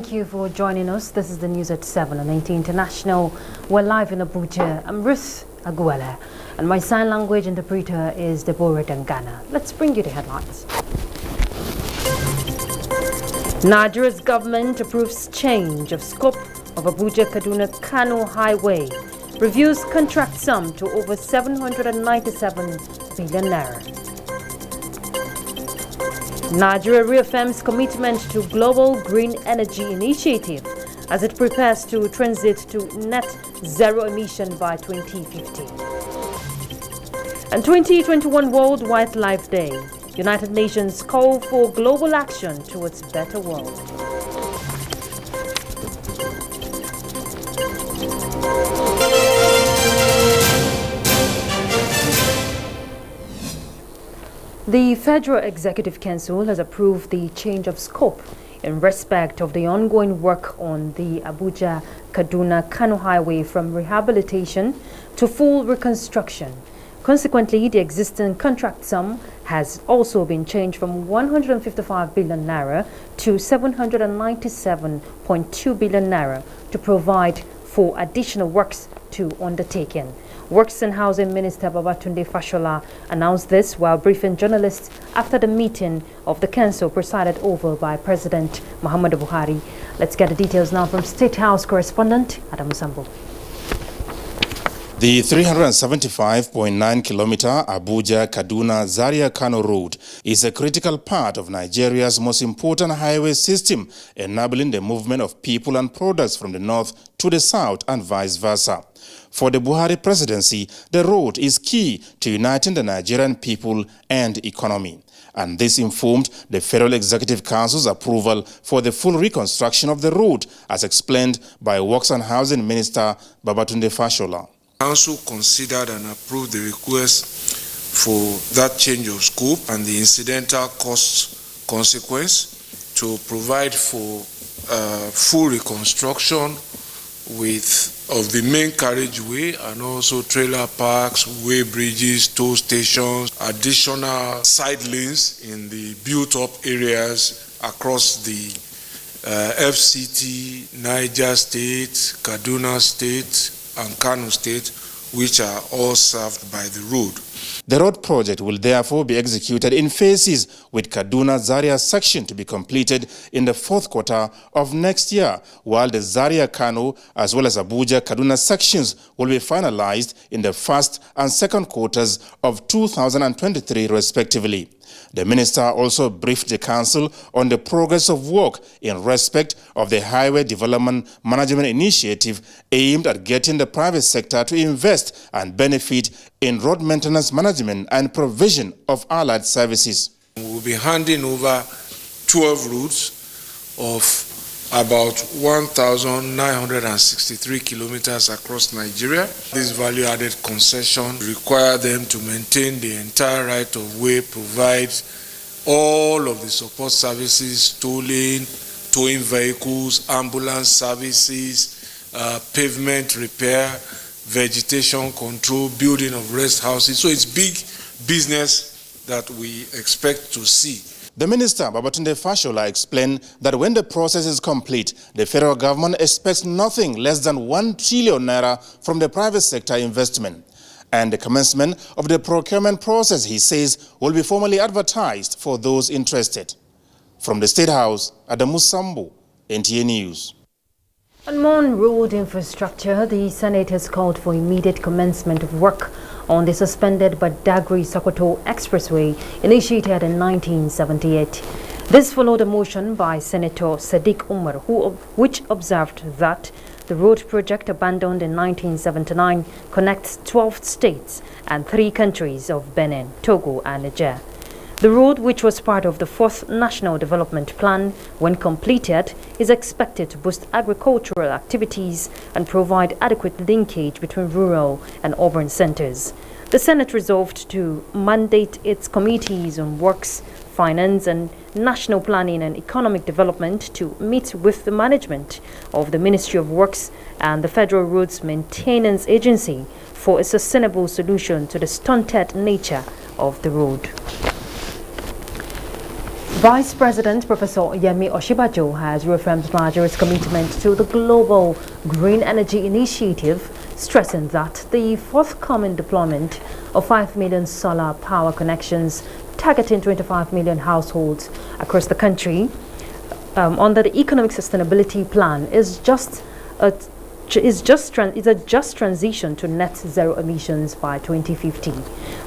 Thank you for joining us. This is the news at 7 on NTA International. We're live in Abuja. I'm Ruth Aguela, and my sign language interpreter is Deborah Dangana. Let's bring you the headlines. Nigeria's government approves change of scope of Abuja-Kaduna-Kano Highway. Reviews contract sum to over 797 billion naira. Nigeria reaffirms commitment to global green energy initiative as it prepares to transit to net zero emission by 2050. And 2021 World Wildlife Day, United Nations call for global action towards a better world. The Federal Executive Council has approved the change of scope in respect of the ongoing work on the Abuja-Kaduna-Kano Highway from rehabilitation to full reconstruction. Consequently, the existing contract sum has also been changed from 155 billion naira to 797.2 billion naira to provide for additional works to undertaken. Works and Housing Minister Babatunde Fashola announced this while briefing journalists after the meeting of the council presided over by President Muhammadu Buhari. Let's get the details now from State House correspondent Adam Sambo. The 375.9-kilometer Abuja-Kaduna-Zaria-Kano road is a critical part of Nigeria's most important highway system, enabling the movement of people and products from the north to the south and vice versa. For the Buhari presidency, the road is key to uniting the Nigerian people and economy. And this informed the Federal Executive Council's approval for the full reconstruction of the road, as explained by Works and Housing Minister Babatunde Fashola. Council considered and approved the request for that change of scope and the incidental cost consequence to provide for full reconstruction of the main carriageway and also trailer parks, way bridges, toll stations, additional side lanes in the built-up areas across the FCT, Niger State, Kaduna State, and Kano State, which are all served by the road. The road project will therefore be executed in phases, with Kaduna-Zaria section to be completed in the fourth quarter of next year, while the Zaria-Kano as well as Abuja-Kaduna sections will be finalized in the first and second quarters of 2023 respectively. The minister also briefed the council on the progress of work in respect of the Highway Development Management Initiative aimed at getting the private sector to invest and benefit in road maintenance management and provision of allied services. We will be handing over 12 routes of about 1,963 kilometers across Nigeria. This value-added concession requires them to maintain the entire right-of-way, provide all of the support services, tolling, towing vehicles, ambulance services, pavement repair, vegetation control, building of rest houses. So it's big business that we expect to see. The minister, Babatunde Fashola, explained that when the process is complete, the federal government expects nothing less than 1 trillion naira from the private sector investment. And the commencement of the procurement process, he says, will be formally advertised for those interested. From the State House, Adamu Sambo, NTA News. On more road infrastructure, the Senate has called for immediate commencement of work on the suspended Badagry-Sokoto Expressway initiated in 1978. This followed a motion by Senator Sadiq Umar, which observed that the road project, abandoned in 1979, connects 12 states and 3 countries of Benin, Togo and Niger. The road, which was part of the 4th National Development Plan, when completed, is expected to boost agricultural activities and provide adequate linkage between rural and urban centers. The Senate resolved to mandate its committees on works, finance and national planning and economic development to meet with the management of the Ministry of Works and the Federal Roads Maintenance Agency for a sustainable solution to the stunted nature of the road. Vice President Professor Yemi Osinbajo has reaffirmed Nigeria's commitment to the global green energy initiative, stressing that the forthcoming deployment of 5 million solar power connections targeting 25 million households across the country under the Economic Sustainability Plan is a just transition to net zero emissions by 2050.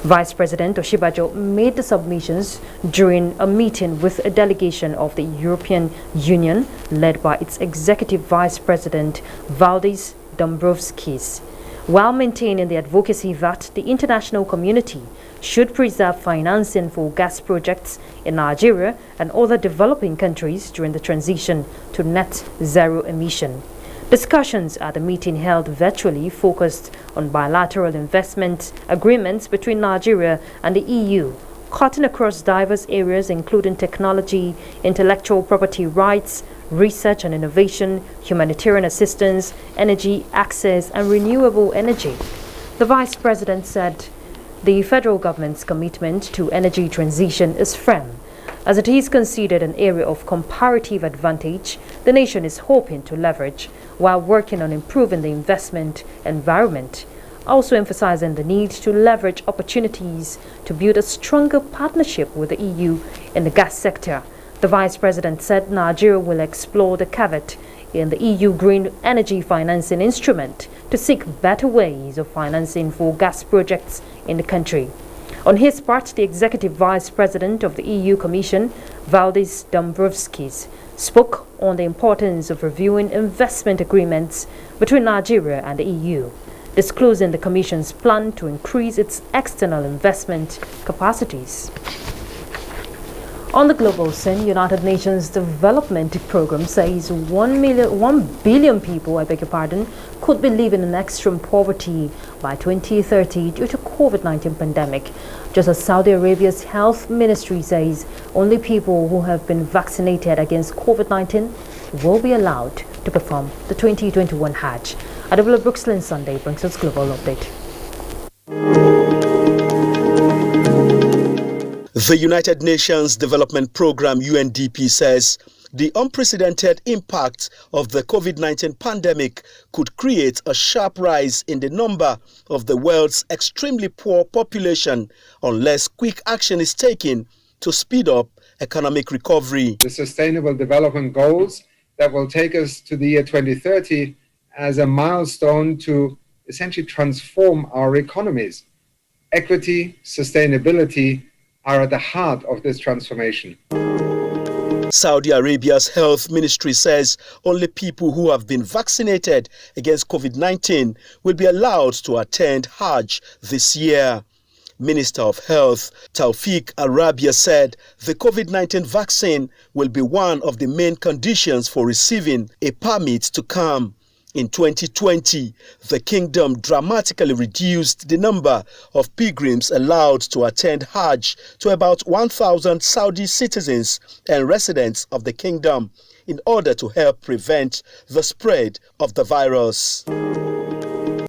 Vice President Osinbajo made the submissions during a meeting with a delegation of the European Union led by its Executive Vice President Valdis Dombrovskis, while maintaining the advocacy that the international community should preserve financing for gas projects in Nigeria and other developing countries during the transition to net zero emission. Discussions at the meeting held virtually focused on bilateral investment agreements between Nigeria and the EU, cutting across diverse areas including technology, intellectual property rights, research and innovation, humanitarian assistance, energy access, and renewable energy. The Vice President said the federal government's commitment to energy transition is firm. As it is considered an area of comparative advantage, the nation is hoping to leverage while working on improving the investment environment, also emphasizing the need to leverage opportunities to build a stronger partnership with the EU in the gas sector. The Vice President said Nigeria will explore the caveat in the EU Green Energy Financing Instrument to seek better ways of financing for gas projects in the country. On his part, the Executive Vice President of the EU Commission, Valdis Dombrovskis, spoke on the importance of reviewing investment agreements between Nigeria and the EU, disclosing the Commission's plan to increase its external investment capacities. On the global scene, United Nations Development Programme says 1 billion people, could be living in extreme poverty by 2030 due to COVID-19 pandemic. Just as Saudi Arabia's health ministry says only people who have been vaccinated against COVID-19 will be allowed to perform the 2021 Hajj. Adebola Brookslyn Sunday brings us global update. The United Nations Development Programme UNDP says the unprecedented impact of the COVID-19 pandemic could create a sharp rise in the number of the world's extremely poor population unless quick action is taken to speed up economic recovery. The Sustainable Development Goals that will take us to the year 2030 as a milestone to essentially transform our economies. Equity, sustainability are at the heart of this transformation. Saudi Arabia's health ministry says only people who have been vaccinated against COVID-19 will be allowed to attend Hajj this year. Minister of Health Taufik Arabia said the COVID-19 vaccine will be one of the main conditions for receiving a permit to come. In 2020, the kingdom dramatically reduced the number of pilgrims allowed to attend Hajj to about 1,000 Saudi citizens and residents of the kingdom in order to help prevent the spread of the virus.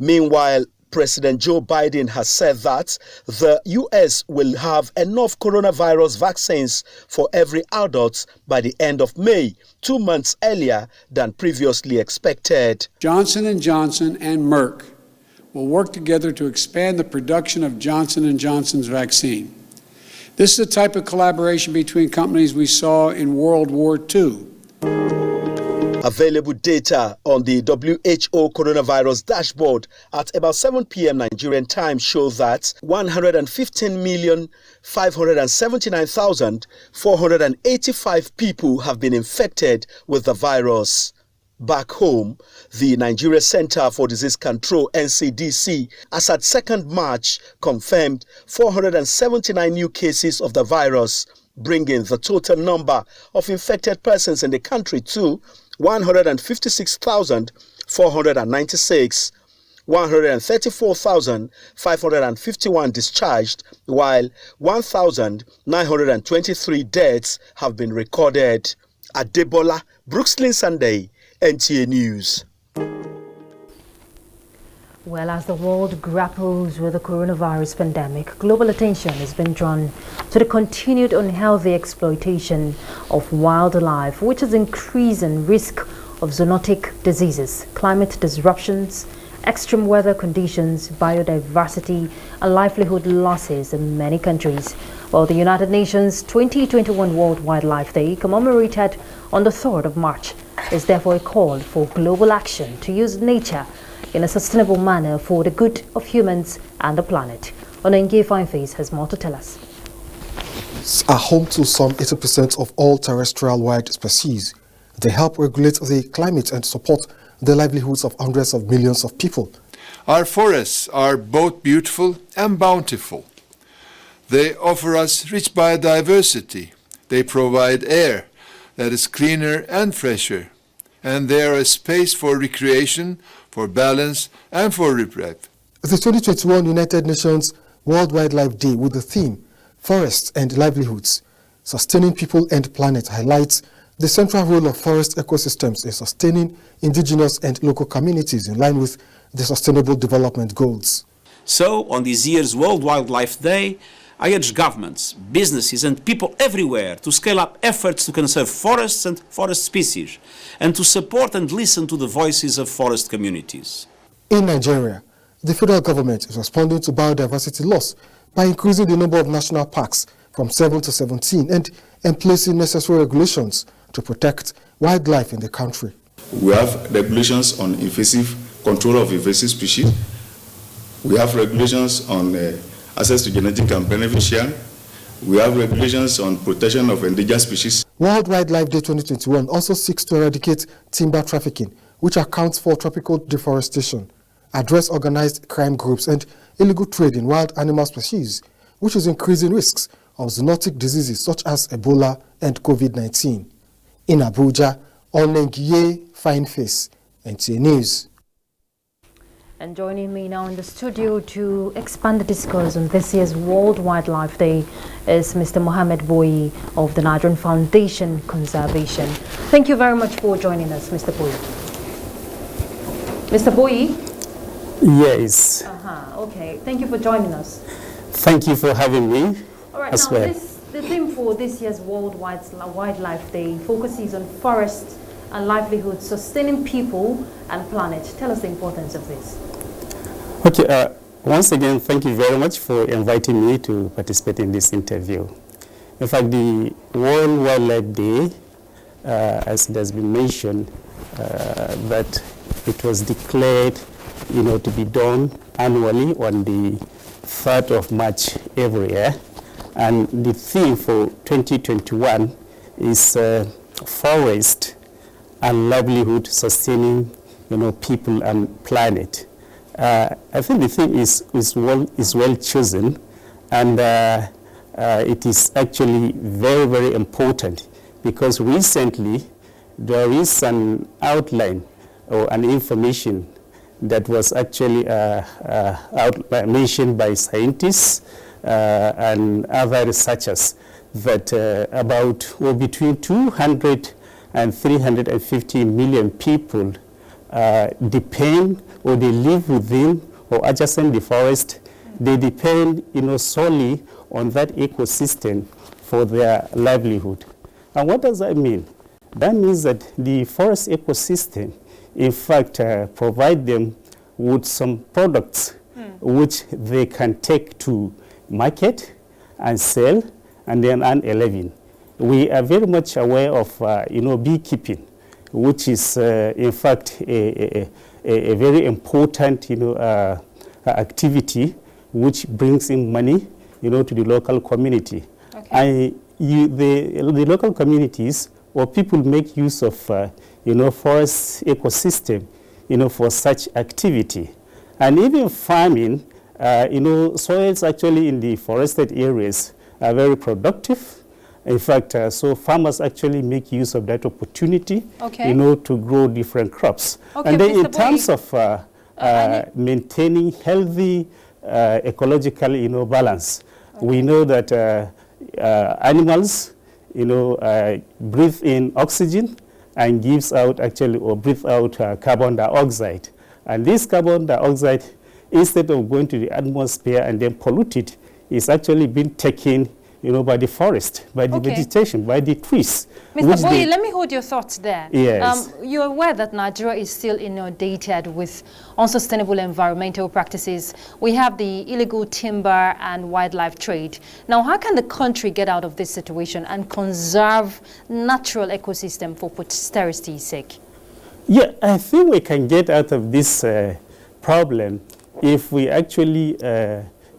Meanwhile, President Joe Biden has said that the U.S. will have enough coronavirus vaccines for every adult by the end of May, 2 months earlier than previously expected. Johnson & Johnson and Merck will work together to expand the production of Johnson & Johnson's vaccine. This is the type of collaboration between companies we saw in World War II. Available data on the WHO coronavirus dashboard at about 7 p.m. Nigerian time show that 115,579,485 people have been infected with the virus. Back home, the Nigeria Center for Disease Control, NCDC, as at 2nd March, confirmed 479 new cases of the virus, bringing the total number of infected persons in the country to 156,496, 134,551 discharged, while 1,923 deaths have been recorded. Adebola Brookslyn Sunday, NTA News. Well, as the world grapples with the coronavirus pandemic, global attention has been drawn to the continued unhealthy exploitation of wildlife, which is increasing risk of zoonotic diseases, climate disruptions, extreme weather conditions, biodiversity, and livelihood losses in many countries. Well, the United Nations 2021 World Wildlife Day, commemorated on the 3rd of March, is therefore a call for global action to use nature in a sustainable manner for the good of humans and the planet. Onenge Fineface has more to tell us. Are home to some 80% of all terrestrial wild species. They help regulate the climate and support the livelihoods of hundreds of millions of people. Our forests are both beautiful and bountiful. They offer us rich biodiversity. They provide air that is cleaner and fresher. And they are a space for recreation, for balance, and for reprieve. The 2021 United Nations World Wildlife Day with the theme Forests and Livelihoods, Sustaining People and Planet highlights the central role of forest ecosystems in sustaining indigenous and local communities in line with the Sustainable Development Goals. So, on this year's World Wildlife Day, I urge governments, businesses and people everywhere to scale up efforts to conserve forests and forest species and to support and listen to the voices of forest communities. In Nigeria, the federal government is responding to biodiversity loss by increasing the number of national parks from 7 to 17 and placing necessary regulations to protect wildlife in the country. We have regulations on control of invasive species. We have regulations on access to genetic and beneficial. We have regulations on protection of endangered species. World Wildlife Day 2021 also seeks to eradicate timber trafficking, which accounts for tropical deforestation, address organized crime groups and illegal trade in wild animal species, which is increasing risks of zoonotic diseases such as Ebola and COVID-19. In Abuja, Onengiye Fineface, NTA News. And joining me now in the studio to expand the discourse on this year's World Wildlife Day is Mr. Mohammed Boyi of the Nigerian Foundation Conservation. Thank you very much for joining us, Mr. Boyi. Mr. Boyi? Yes. Okay. Thank you for joining us. Thank you for having me. All right. As now, well. the theme for this year's World Wildlife Day focuses on forest and livelihood, sustaining people and planet. Tell us the importance of this. Okay, once again, thank you very much for inviting me to participate in this interview. In fact, the World Wildlife Day, as it has been mentioned, that it was declared, to be done annually on the 3rd of March every year. And the theme for 2021 is forest and livelihood, sustaining, people and planet. I think the theme is well chosen, and it is actually very, very important because recently there is an outline or an information that was actually mentioned by scientists and other researchers that about between 200 and 350 million people depend or they live within or adjacent the forest. They depend, solely on that ecosystem for their livelihood. And what does that mean? That means that the forest ecosystem, in fact, provide them with some products which they can take to market and sell and then earn a living. We are very much aware of, beekeeping, which is, in fact, a very important, activity which brings in money, to the local community. Okay. The local communities or people make use of, forest ecosystem, for such activity. And even farming, soils actually in the forested areas are very productive. In fact, so farmers actually make use of that opportunity, to grow different crops. Okay, and then in terms of maintaining healthy ecological, balance, we know that animals, breathe in oxygen and gives out breathe out carbon dioxide. And this carbon dioxide instead of going to the atmosphere and then pollute it, is actually being taken, by the forest, by the vegetation, by the trees. Mr. Boye, let me hold your thoughts there. Yes. You're aware that Nigeria is still inundated with unsustainable environmental practices. We have the illegal timber and wildlife trade. Now, how can the country get out of this situation and conserve natural ecosystem for posterity's sake? Yeah, I think we can get out of this problem if we actually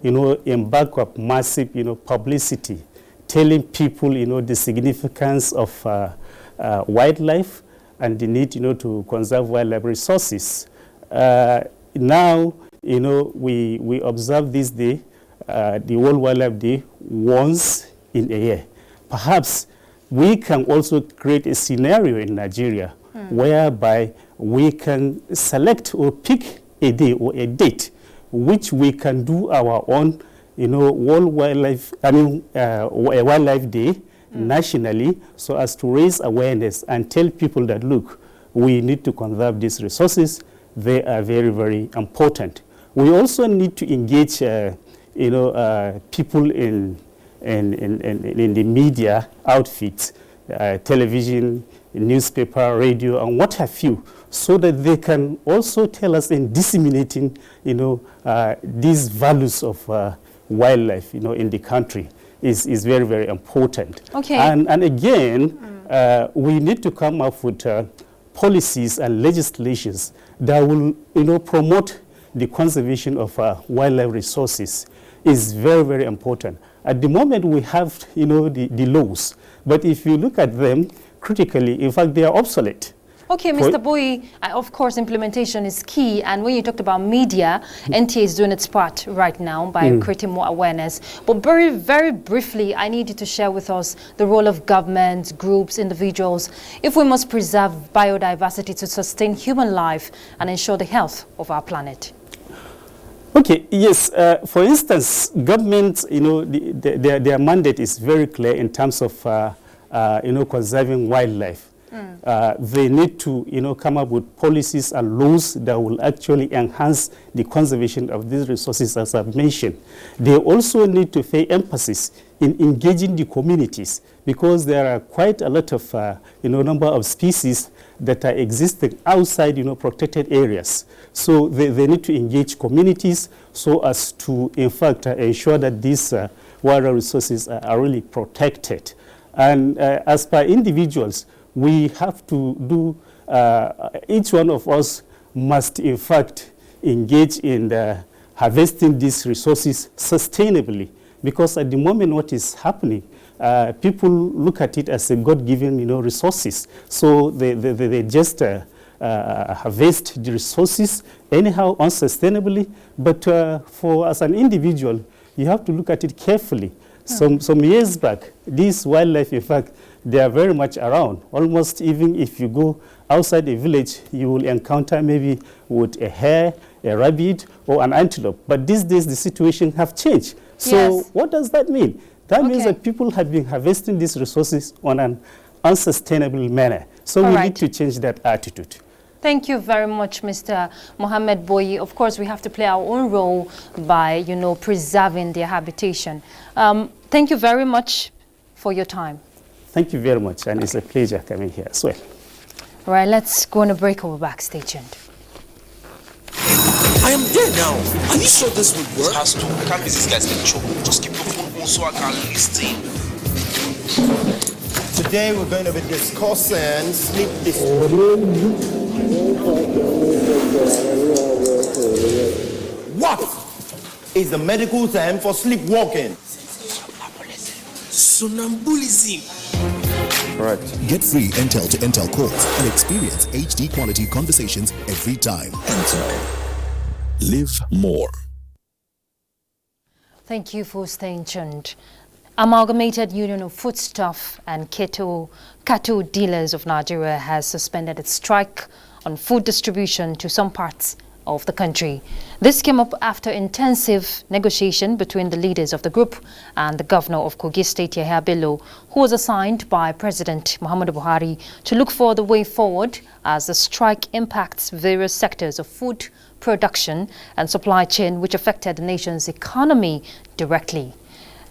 embark on massive, publicity, telling people, the significance of wildlife and the need, to conserve wildlife resources. Now, we observe this day, the World Wildlife Day, once in a year. Perhaps we can also create a scenario in Nigeria whereby we can select or pick a day or a date which we can do our own, World Wildlife, Wildlife Day nationally, so as to raise awareness and tell people that, look, we need to conserve these resources. They are very, very important. We also need to engage, people in the media outfits, television, newspaper, radio, and what have you, so that they can also tell us in disseminating, these values of wildlife, in the country is very, very important. Okay. And again, we need to come up with policies and legislations that will, promote the conservation of wildlife resources. Is very, very important. At the moment, we have, the laws, but if you look at them critically, in fact, they are obsolete. Okay, Mr. Boye, of course, implementation is key. And when you talked about media, NTA is doing its part right now by creating more awareness. But very, very briefly, I need you to share with us the role of governments, groups, individuals, if we must preserve biodiversity to sustain human life and ensure the health of our planet. Okay, yes. For instance, governments, their mandate is very clear in terms of, conserving wildlife. They need to, come up with policies and laws that will actually enhance the conservation of these resources, as I've mentioned. They also need to pay emphasis in engaging the communities, because there are quite a lot of, number of species that are existing outside, protected areas. So they need to engage communities so as to, in fact, ensure that these water resources are really protected. And as per individuals, we have to do, each one of us must, in fact, engage in harvesting these resources sustainably. Because at the moment, what is happening, people look at it as a God-given, resources. So they just harvest the resources anyhow, unsustainably. But as an individual, you have to look at it carefully. Some years back, these wildlife, in fact, they are very much around. Almost even if you go outside a village, you will encounter maybe with a hare, a rabbit, or an antelope. But these days, the situation have changed. So what does that mean? That means that people have been harvesting these resources on an unsustainable manner. So we need to change that attitude. Thank you very much, Mr. Mohammed Boye. Of course, we have to play our own role by, preserving their habitation. Thank you very much for your time. Thank you very much, and it's a pleasure coming here as well. All right, let's go on a break. We'll be back. Stay tuned. I am there now. Are you sure this will work? It has to. I can't miss these guys get choked. Just keep your phone on so I can listen. Today we're going to be discussing sleep disorder. What is the medical term for sleepwalking? Somnambulism. Correct. Get free Intel to Intel calls and experience HD quality conversations every time. Intel. Live more. Thank you for staying tuned. Amalgamated Union of Foodstuff and Cattle Dealers of Nigeria has suspended its strike on food distribution to some parts of the country. This came up after intensive negotiation between the leaders of the group and the governor of Kogi State, Yahya Bello, who was assigned by President Muhammadu Buhari to look for the way forward as the strike impacts various sectors of food production and supply chain, which affected the nation's economy directly.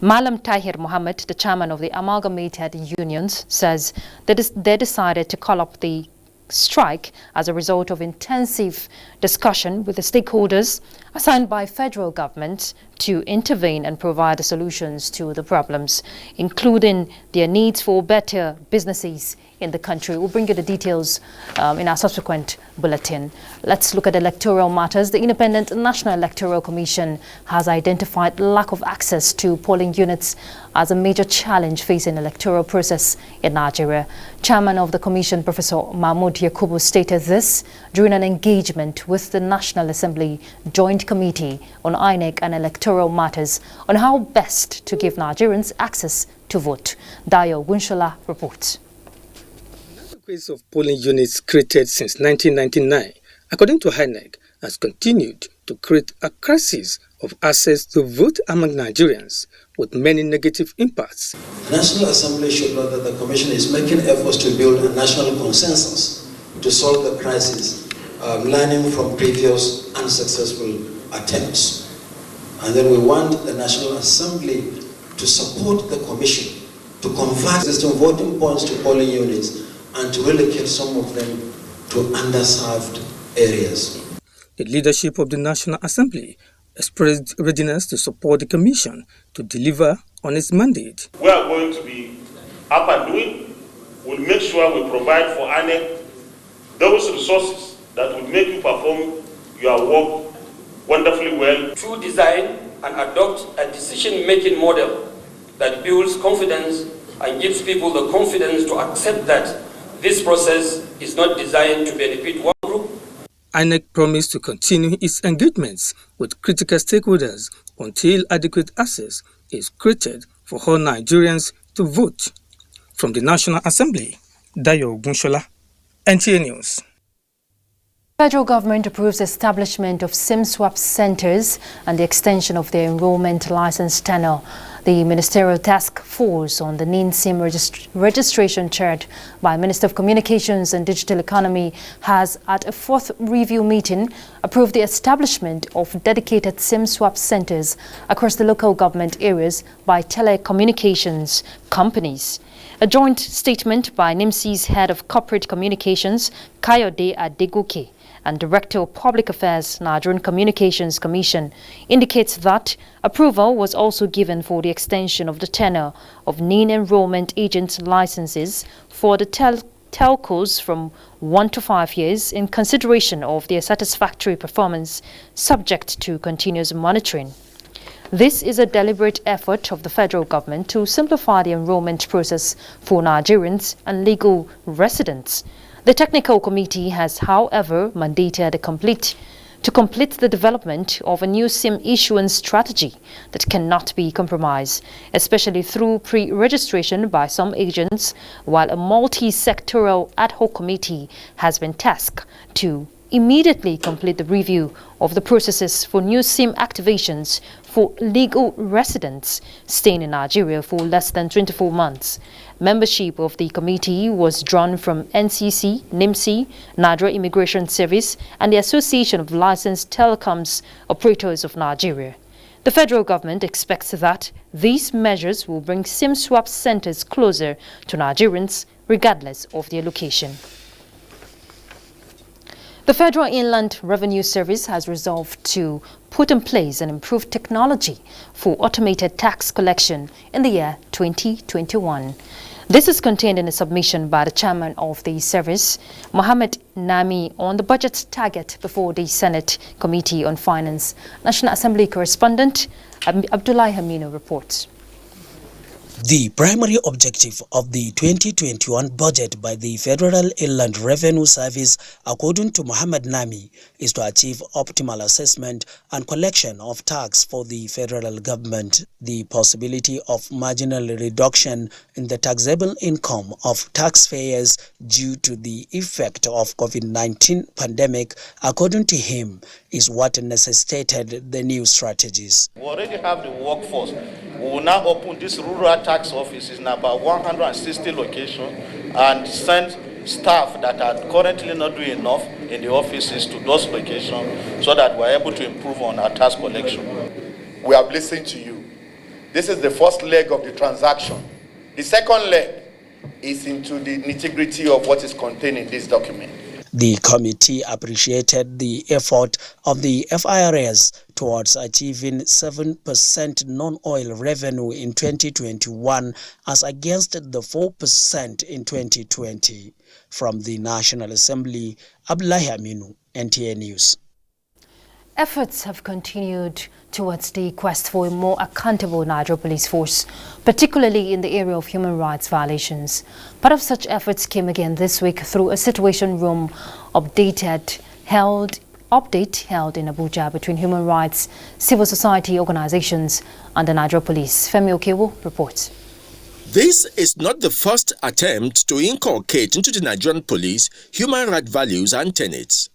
Malam Tahir Mohammed, the chairman of the Amalgamated Unions, says that they decided to call up the strike as a result of intensive discussion with the stakeholders assigned by federal government to intervene and provide solutions to the problems, including their needs for better businesses in the country. We'll bring you the details in our subsequent bulletin. Let's look at electoral matters. The Independent National Electoral Commission has identified lack of access to polling units as a major challenge facing the electoral process in Nigeria. Chairman of the Commission, Professor Mahmoud Yakubu, stated this during an engagement with the National Assembly Joint Committee on INEC and Electoral Matters on how best to give Nigerians access to vote. Dayo Winshola reports. The of polling units created since 1999, according to INEC, has continued to create a crisis of access to vote among Nigerians, with many negative impacts. The National Assembly should know that the Commission is making efforts to build a national consensus to solve the crisis, learning from previous unsuccessful attempts. And then we want the National Assembly to support the Commission to convert existing voting points to polling units and to relocate some of them to underserved areas. The leadership of the National Assembly expressed readiness to support the Commission to deliver on its mandate. We are going to be up and doing. We'll make sure we provide for INEC those resources that will make you perform your work wonderfully well. To design and adopt a decision-making model that builds confidence and gives people the confidence to accept that this process is not designed to benefit one group. INEC promised to continue its engagements with critical stakeholders until adequate access is created for all Nigerians to vote. From the National Assembly, Dayo Bunshola, NTA News. Federal government approves establishment of SIM swap centers and the extension of their enrollment license tenure. The Ministerial Task Force on the NIN SIM registration chaired by Minister of Communications and Digital Economy has, at a fourth review meeting, approved the establishment of dedicated SIM swap centers across the local government areas by telecommunications companies. A joint statement by NIMSI's head of corporate communications, Kayode Adegoke, and Director of Public Affairs, Nigerian Communications Commission, indicates that approval was also given for the extension of the tenure of NIN enrollment agent licenses for the telcos from 1 to 5 years in consideration of their satisfactory performance, subject to continuous monitoring. This is a deliberate effort of the federal government to simplify the enrollment process for Nigerians and legal residents. The technical committee has, however, mandated to complete the development of a new SIM issuance strategy that cannot be compromised, especially through pre-registration by some agents, while a multi-sectoral ad hoc committee has been tasked to immediately complete the review of the processes for new SIM activations for legal residents staying in Nigeria for less than 24 months. Membership of the committee was drawn from NCC, NIMSI, Nigeria Immigration Service, and the Association of Licensed Telecoms Operators of Nigeria. The federal government expects that these measures will bring SIM swap centers closer to Nigerians, regardless of their location. The Federal Inland Revenue Service has resolved to put in place an improved technology for automated tax collection in the year 2021. This is contained in a submission by the chairman of the service, Mohammed Nami, on the budget target before the Senate Committee on Finance. National Assembly correspondent Abdullahi Hamino reports. The primary objective of the 2021 budget by the Federal Inland Revenue Service, according to Mohammed Nami, is to achieve optimal assessment and collection of tax for the federal government. The possibility of marginal reduction in the taxable income of taxpayers due to the effect of COVID-19 pandemic, according to him, is what necessitated the new strategies. We already have the workforce. We will now open this rural tax offices in about 160 locations and send staff that are currently not doing enough in the offices to those locations so that we're able to improve on our tax collection. We have listened to you. This is the first leg of the transaction. The second leg is into the nitty-gritty of what is contained in this document. The committee appreciated the effort of the FIRS towards achieving 7% non-oil revenue in 2021 as against the 4% in 2020. From the National Assembly, Abdullahi Aminu, NTA News. Efforts have continued towards the quest for a more accountable Nigerian police force, particularly in the area of human rights violations. Part of such efforts came again this week through a situation room update held in Abuja between human rights, civil society organizations and the Nigerian police. Femi Okewo reports. This is not the first attempt to inculcate into the Nigerian police human rights values and tenets.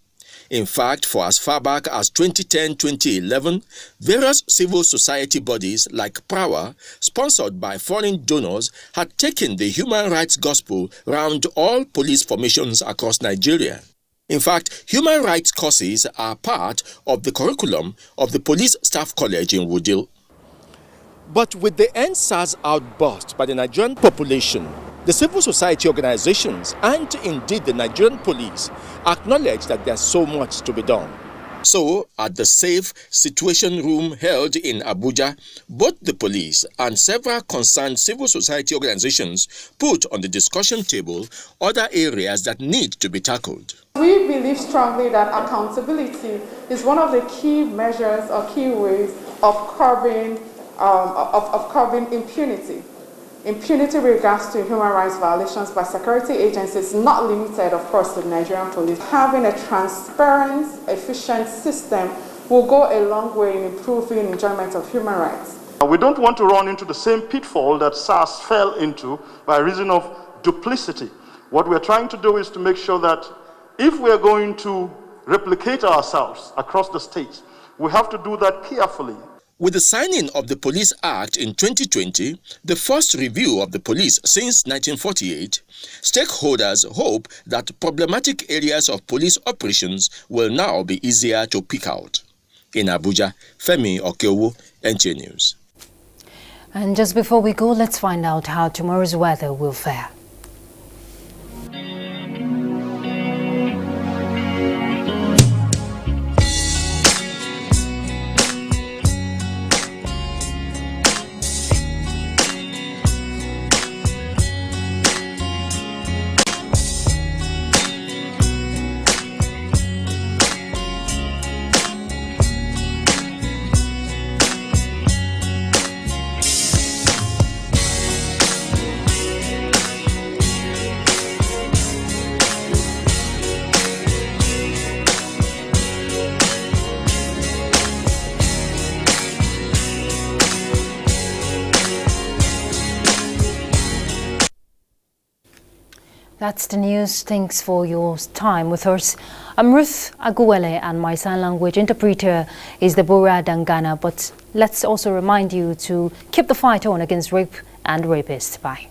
In fact, for as far back as 2010-2011, various civil society bodies like Power, sponsored by foreign donors, had taken the human rights gospel round all police formations across Nigeria. In fact, human rights courses are part of the curriculum of the Police Staff College in Wudil. But with the NSAS outburst by the Nigerian population, the civil society organizations and indeed the Nigerian police acknowledge that there's so much to be done. So, at the safe situation room held in Abuja, both the police and several concerned civil society organizations put on the discussion table other areas that need to be tackled. We believe strongly that accountability is one of the key measures or key ways of curbing impunity. Impunity with regards to human rights violations by security agencies, not limited, of course, to the Nigerian police. Having a transparent, efficient system will go a long way in improving enjoyment of human rights. We don't want to run into the same pitfall that SARS fell into by reason of duplicity. What we're trying to do is to make sure that if we're going to replicate ourselves across the states, we have to do that carefully. With the signing of the Police Act in 2020, the first review of the police since 1948, stakeholders hope that problematic areas of police operations will now be easier to pick out. In Abuja, Femi Okewo, NTA News. And just before we go, let's find out how tomorrow's weather will fare. That's the news. Thanks for your time with us. I'm Ruth Aguwele and my sign language interpreter is Deborah Dangana. But let's also remind you to keep the fight on against rape and rapists. Bye.